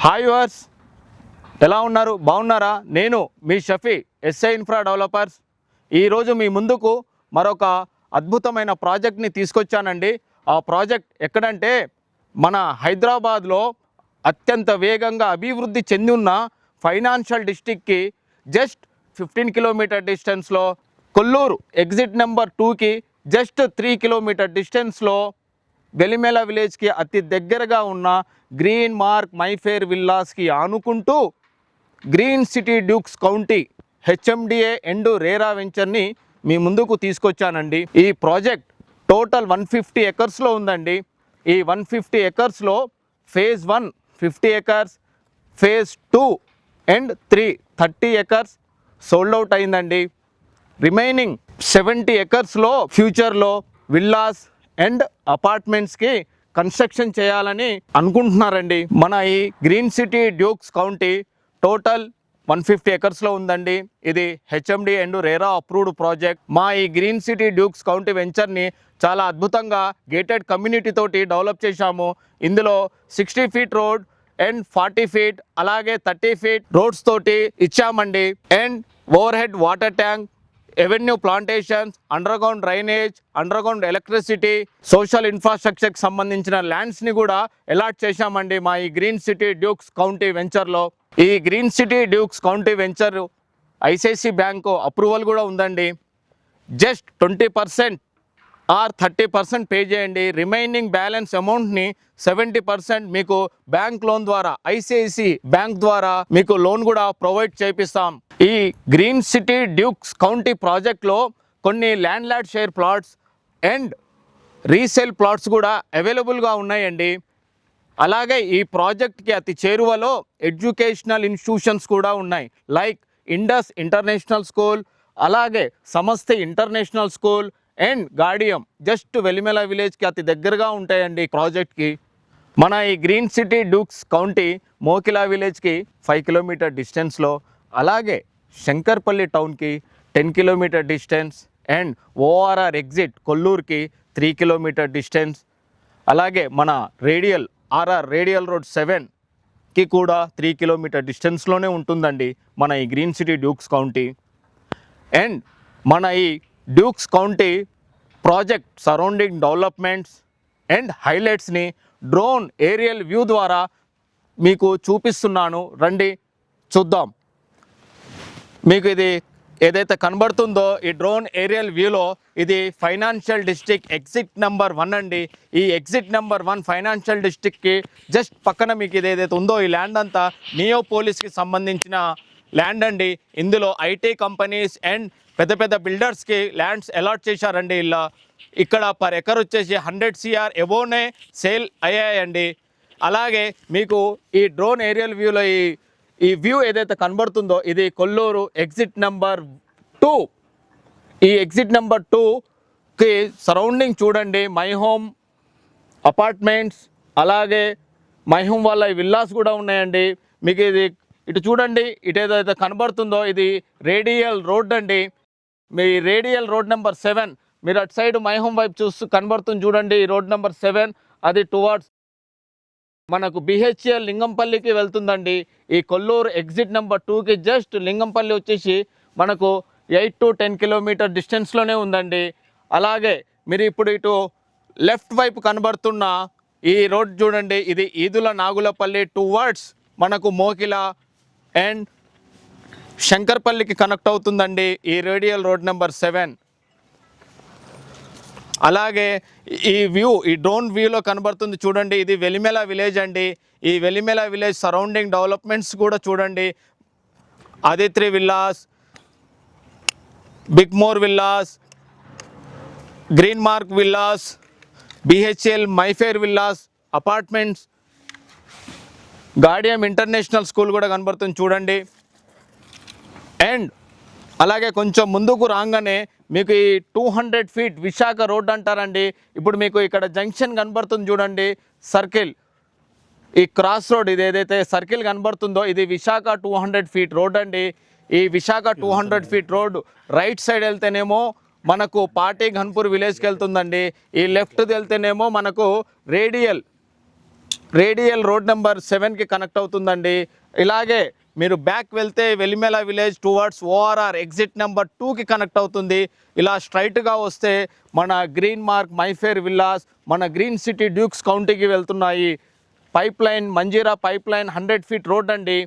Hi verse, ఎలా ఉన్నారు? బాగున్నారా? నేను మీ షఫీ, ఎస్ఐ ఇన్ఫ్రా డెవలపర్స్. ఈరోజు మీ ముందుకు మరొక అద్భుతమైన ప్రాజెక్ట్ని తీసుకొచ్చానండి. ఆ ప్రాజెక్ట్ ఎక్కడంటే మన హైదరాబాద్లో అత్యంత వేగంగా అభివృద్ధి చెంది ఉన్న ఫైనాన్షియల్ డిస్ట్రిక్ట్కి జస్ట్ 15 కిలోమీటర్ డిస్టెన్స్లో, కొల్లూరు ఎగ్జిట్ నెంబర్ 2కి జస్ట్ 3 కిలోమీటర్ డిస్టెన్స్లో, వెలిమెల విలేజ్కి అతి దగ్గరగా ఉన్న గ్రీన్ మార్క్ మైఫేర్ విల్లాస్కి ఆనుకుంటూ Green City Dukes County HMDA and RERA వెంచర్ని మీ ముందుకు తీసుకొచ్చానండి. ఈ ప్రాజెక్ట్ టోటల్ 150 ఎకర్స్లో ఉందండి. ఈ 150 ఎకర్స్లో phase 1 50 acres, phase 2 and 3 30 acres sold out అయిందండి. రిమైనింగ్ 70 ఎకర్స్లో ఫ్యూచర్లో విల్లాస్ అండ్ అపార్ట్మెంట్స్కి కన్స్ట్రక్షన్ చేయాలని అనుకుంటున్నారండి. మన ఈ Green City Dukes County total 150 ఎకర్స్లో ఉందండి. ఇది HMD and RERA approved project. మా ఈ గ్రీన్ సిటీ డ్యూక్స్ కౌంటీ వెంచర్ని చాలా అద్భుతంగా గేటెడ్ కమ్యూనిటీ తోటి డెవలప్ చేశాము. ఇందులో 60 ఫీట్ రోడ్ అండ్ 40 ఫీట్ అలాగే 30 ఫీట్ రోడ్స్ తోటి ఇచ్చామండి. And overhead water tank, avenue plantations, underground drainage, underground electricity, social ఇన్ఫ్రాస్ట్రక్చర్కి సంబంధించిన ల్యాండ్స్ని కూడా అలాట్ చేశామండి మా ఈ గ్రీన్ సిటీ డ్యూక్స్ కౌంటీ వెంచర్లో. ఈ Green City Dukes county venture ICICI bank approval కూడా ఉందండి. జస్ట్ 20% ఆర్ 30% పే చేయండి. రిమైనింగ్ బ్యాలెన్స్ అమౌంట్ని 70% మీకు బ్యాంక్ లోన్ ద్వారా, ఐసిఐసిఐ బ్యాంక్ ద్వారా మీకు లోన్ కూడా ప్రొవైడ్ చేపిస్తాం. ఈ గ్రీన్ సిటీ డ్యూక్స్ కౌంటీ ప్రాజెక్ట్లో కొన్ని land lord share plots and resale plots కూడా అవైలబుల్గా ఉన్నాయండి. అలాగే ఈ ప్రాజెక్ట్కి అతి చేరువలో ఎడ్యుకేషనల్ ఇన్స్టిట్యూషన్స్ కూడా ఉన్నాయి. లైక్ ఇండస్ ఇంటర్నేషనల్ స్కూల్, అలాగే సమస్త international school and Gaudium just Velimela విలేజ్కి అతి దగ్గరగా ఉంటాయండి ప్రాజెక్ట్కి. మన ఈ Green City Dukes County Mokila విలేజ్కి 5 కిలోమీటర్ డిస్టెన్స్లో, అలాగే శంకర్పల్లి టౌన్కి 10 kilometre distance and ORR exit కొల్లూరుకి 3 కిలోమీటర్ డిస్టెన్స్, అలాగే మన రేడియల్ రోడ్ 7కి కూడా 3 కిలోమీటర్ డిస్టెన్స్లోనే ఉంటుందండి మన ఈ గ్రీన్ సిటీ డ్యూక్స్ కౌంటీ. అండ్ మన ఈ Dukes County project surrounding developments and హైలైట్స్ని డ్రోన్ ఏరియల్ వ్యూ ద్వారా మీకు చూపిస్తున్నాను, రండి చూద్దాం. మీకు ఇది ఏదైతే కనబడుతుందో ఈ డ్రోన్ ఏరియల్ వ్యూలో ఇది ఫైనాన్షియల్ డిస్ట్రిక్ట్ ఎగ్జిట్ నెంబర్ 1 అండి. ఈ ఎగ్జిట్ నెంబర్ 1 ఫైనాన్షియల్ డిస్ట్రిక్ట్కి జస్ట్ పక్కన మీకు ఇది ఏదైతే ఉందో ఈ ల్యాండ్ అంతా నియోపోలిస్కి సంబంధించిన ల్యాండ్ అండి. ఇందులో ఐటీ కంపెనీస్ అండ్ పెద్ద పెద్ద బిల్డర్స్కి ల్యాండ్స్ అలాట్ చేశారండి. ఇలా ఇక్కడ పర్ ఎకర్ వచ్చేసి 100 CR ఎబోనే సేల్ అయ్యాయండి. అలాగే మీకు ఈ డ్రోన్ ఏరియల్ వ్యూలో ఈ వ్యూ ఏదైతే కనబడుతుందో ఇది కొల్లూరు ఎగ్జిట్ నెంబర్ 2. ఈ ఎగ్జిట్ నెంబర్ 2కి సరౌండింగ్ చూడండి, మై హోమ్ అపార్ట్మెంట్స్ అలాగే మై హోమ్ వాళ్ళ విల్లాస్ కూడా ఉన్నాయండి. మీకు ఇది ఇటు చూడండి, ఇటు ఏదైతే కనబడుతుందో ఇది రేడియల్ రోడ్ అండి. మీ రేడియల్ రోడ్ నెంబర్ 7 మీరు అటు సైడ్ మై హోమ్ వైపు చూస్తూ కనబడుతుంది చూడండి. ఈ రోడ్ నెంబర్ 7 అది టువర్డ్స్ మనకు బిహెచ్ఎల్ లింగంపల్లికి వెళ్తుందండి. ఈ కొల్లూరు ఎగ్జిట్ నెంబర్ 2కి జస్ట్ లింగంపల్లి వచ్చేసి మనకు 8 to 10 కిలోమీటర్ డిస్టెన్స్లోనే ఉందండి. అలాగే మీరు ఇప్పుడు ఇటు లెఫ్ట్ వైపు కనబడుతున్న ఈ రోడ్ చూడండి, ఇది ఈదుల నాగులపల్లి టువర్డ్స్ మనకు మోకిలా అండ్ శంకర్పల్లికి కనెక్ట్ అవుతుందండి ఈ రేడియల్ రోడ్ నెంబర్ 7. అలాగే ఈ డ్రోన్ వ్యూలో కనబడుతుంది చూడండి, ఇది వెలిమెల విలేజ్ అండి. ఈ వెలిమెల విలేజ్ సరౌండింగ్ డెవలప్మెంట్స్ కూడా చూడండి, Adithri villas, Bigmore villas, Green Mark villas, BHEL Mayfair villas apartments, Gaudium international school కూడా కనబడుతుంది చూడండి. అండ్ అలాగే కొంచెం ముందుకు రాగానే మీకు ఈ 200 ఫీట్ విశాఖ రోడ్ అంటారండి. ఇప్పుడు మీకు ఇక్కడ జంక్షన్ కనబడుతుంది చూడండి, సర్కిల్, ఈ క్రాస్ రోడ్ ఇది ఏదైతే సర్కిల్ కనబడుతుందో ఇది విశాఖ 200 ఫీట్ రోడ్ అండి. ఈ Visakha 200 feet road right side వెళ్తేనేమో మనకు పాటి ఘన్పూర్ విలేజ్కి వెళ్తుందండి. ఈ లెఫ్ట్ వెళ్తేనేమో మనకు రేడియల్ రేడియల్ రోడ్ నెంబర్ 7కి కనెక్ట్ అవుతుందండి. ఇలాగే మీరు బ్యాక్ వెళ్తే Velimela village towards ORR exit number 2కి కనెక్ట్ అవుతుంది. ఇలా స్ట్రైట్గా వస్తే మన గ్రీన్ మార్క్ మైఫేర్ విల్లాస్, మన గ్రీన్ సిటీ డ్యూక్స్ కౌంటీకి వెళ్తున్నాయి. Pipeline Manjira pipeline 100 feet road అండి.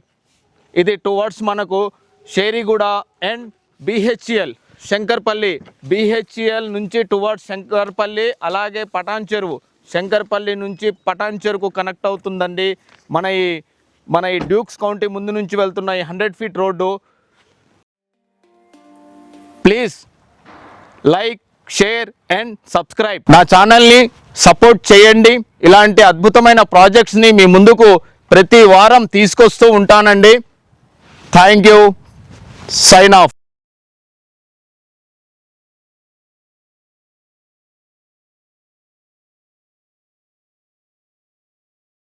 ఇది టువర్డ్స్ మనకు Sheriguda and BHEL Shankarpally, BHEL నుంచి టువర్డ్స్ శంకర్పల్లి, అలాగే పటాన్ చెరువు, శంకర్పల్లి నుంచి పటాన్ చెరువుకు కనెక్ట్ అవుతుందండి. మన ఈ డ్యూక్స్ కౌంటీ ముందు నుంచి వెళ్తున్న ఈ 100 feet road. Please like, share and subscribe. నా ఛానల్ని సపోర్ట్ చేయండి. ఇలాంటి అద్భుతమైన ప్రాజెక్ట్స్ని మీ ముందుకు ప్రతి వారం తీసుకొస్తూ ఉంటానండి. Thank you. Sign of.